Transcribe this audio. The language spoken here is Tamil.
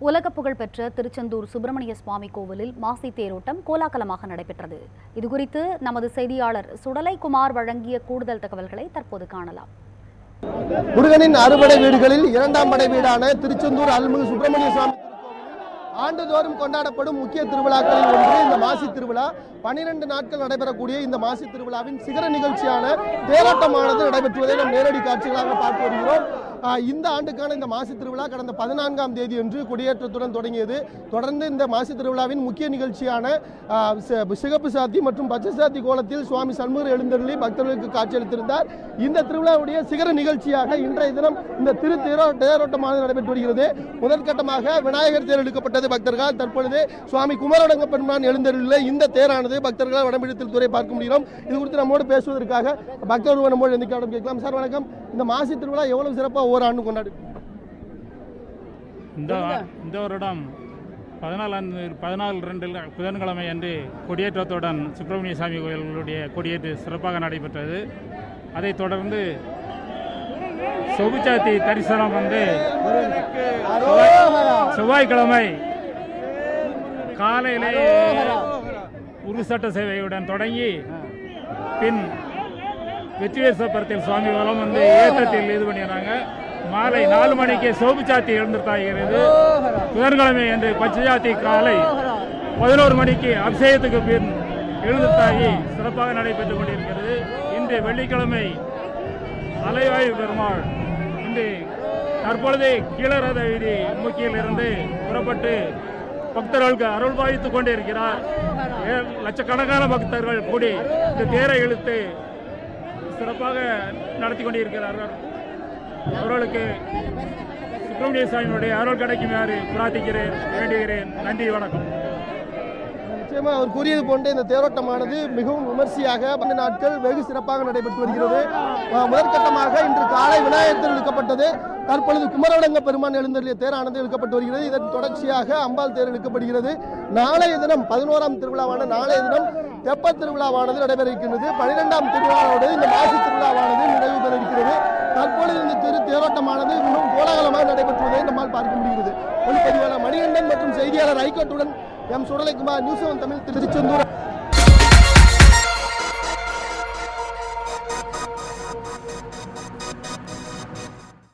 உலக புகழ்பெற்ற திருச்செந்தூர் சுப்பிரமணிய சுவாமி கோவிலில் மாசி தேரோட்டம் கோலாகலமாக நடைபெற்றது. இதுகுறித்து நமது செய்தியாளர் சுடலைக்குமார் வழங்கிய கூடுதல் தகவல்களை தற்போது காணலாம். முருகனின் அறுபடை வீடுகளில் இரண்டாம் படை வீடான திருச்செந்தூர் அருள்மிகு சுப்பிரமணிய சுவாமி ஆண்டுதோறும் கொண்டாடப்படும் முக்கிய திருவிழாக்களில் ஒன்று இந்த மாசி திருவிழா. 12 நாட்கள் நடைபெறக்கூடிய இந்த மாசி திருவிழாவின் சிகர நிகழ்ச்சியான தேரோட்டமானது நடைபெற்றுவதை நாம் நேரடி காட்சிகளாக பார்த்து வருகிறோம். இந்த ஆண்டுக்கான இந்த மாசி திருவிழா கடந்த 14ஆம் தேதி அன்று கொடியேற்றத்துடன் தொடங்கியது. தொடர்ந்து இந்த மாசி திருவிழாவின் முக்கிய நிகழ்ச்சியான சிகப்பு சாத்தி மற்றும் பச்சை சாத்தி கோலத்தில் சுவாமி சண்முகர் எழுந்தருளி பக்தர்களுக்கு காட்சியளித்திருந்தார். இந்த திருவிழாவுடைய சிகர நிகழ்ச்சியாக இன்றைய தினம் இந்த தேரோட்டமானது நடைபெற்று வருகிறது. முதற்கட்டமாக விநாயகர் தேர் எடுக்கப்பட்டது பக்தர்கள். தற்பொழுது சுவாமி குமரடங்க பெருமான் எழுந்தருளில் இந்த தேரானது பக்தர்களால் வடம்பிடித்தல் துறை பார்க்க முடியும். இது குறித்து நம்மோடு பேசுவதற்காக பக்தர்கள் நம்மோடு எந்திக்காரம் கேட்கலாம். சார் வணக்கம். இந்த மாசி திருவிழா எவ்வளவு சிறப்பாக ஒவ்வொரு ஆண்டு கொண்டாடு? இந்த வருடம் 14/2 புதன்கிழமை அன்று கொடியேற்றத்துடன் சுப்பிரமணிய சாமி கோயில்களுடைய கொடியேற்று சிறப்பாக நடைபெற்றது. அதைத் தொடர்ந்து சொகுச்சாத்தி தரிசனம் வந்து செவ்வாய்க்கிழமை காலையிலேயே உருசட்ட சேவையுடன் தொடங்கி பின் வெற்றிவேசபுரத்தில் சுவாமி வலம் வந்து ஏற்றத்தில் இது பண்ணிடுறாங்க. மாலை 4 மணிக்கு சோபுச்சாத்தி எழுந்திருத்தாகிறது. புதன்கிழமை என்று பச்சையாத்தி காலை 11 மணிக்கு அபிஷேகத்துக்கு பின் எழுந்திருத்தாகி சிறப்பாக நடைபெற்றுக் கொண்டிருக்கிறது. இன்று வெள்ளிக்கிழமை அலைவாயு பெருமாள் இன்று தற்பொழுது கீழரத வீதி முக்கியிலிருந்து புறப்பட்டு பக்தர்களுக்கு அருள் பாவித்துக் கொண்டிருக்கிறார். லட்சக்கணக்கான பக்தர்கள் கூடி இந்த தேரை இழுத்து சிறப்பாக நடத்தி கொண்டிருக்கிறார்கள். அவர்களுக்கு சுப்பிரமணிய சாமியுடைய அருள் கிடைக்குமாறு பிரார்த்திக்கிறேன், வேண்டுகிறேன். நன்றி, வணக்கம். நிச்சயமா அவர் கூறியது போன்று இந்த தேரோட்டமானது மிகவும் விமர்சையாக 12 நாட்கள் வெகு சிறப்பாக நடைபெற்று வருகிறது. முதற்கட்டமாக இன்று காலை விநாயகர் தேர் இழுக்கப்பட்டது. தற்பொழுது குமரடங்க பெருமான் எழுந்தருளிய தேரானது இழுக்கப்பட்டு வருகிறது. இதன் தொடர்ச்சியாக அம்பாள் தேர் இழுக்கப்படுகிறது. நாளைய தினம் 11ஆம் திருவிழாவான நாளைய தினம் தெப்ப திருவிழாவானது நடைபெற இருக்கின்றது. 12ஆம் திருவிழாவோடு இந்த மாசி திருவிழாவானது நிறைவு பெற இருக்கிறது. தற்பொழுது இந்த தேரோட்டமானது மிகவும் கோலாகலமாக நடைபெற்றுவதை நம்மால் பார்க்க முடிகிறது. ஒளிப்பதிவாளர் மணிகண்டன் மற்றும் செய்தியாளர் ஐகோட்டுடன் எம் சுடலைக்குமார், நியூஸ் 7 தமிழ், திருச்செந்தூர்.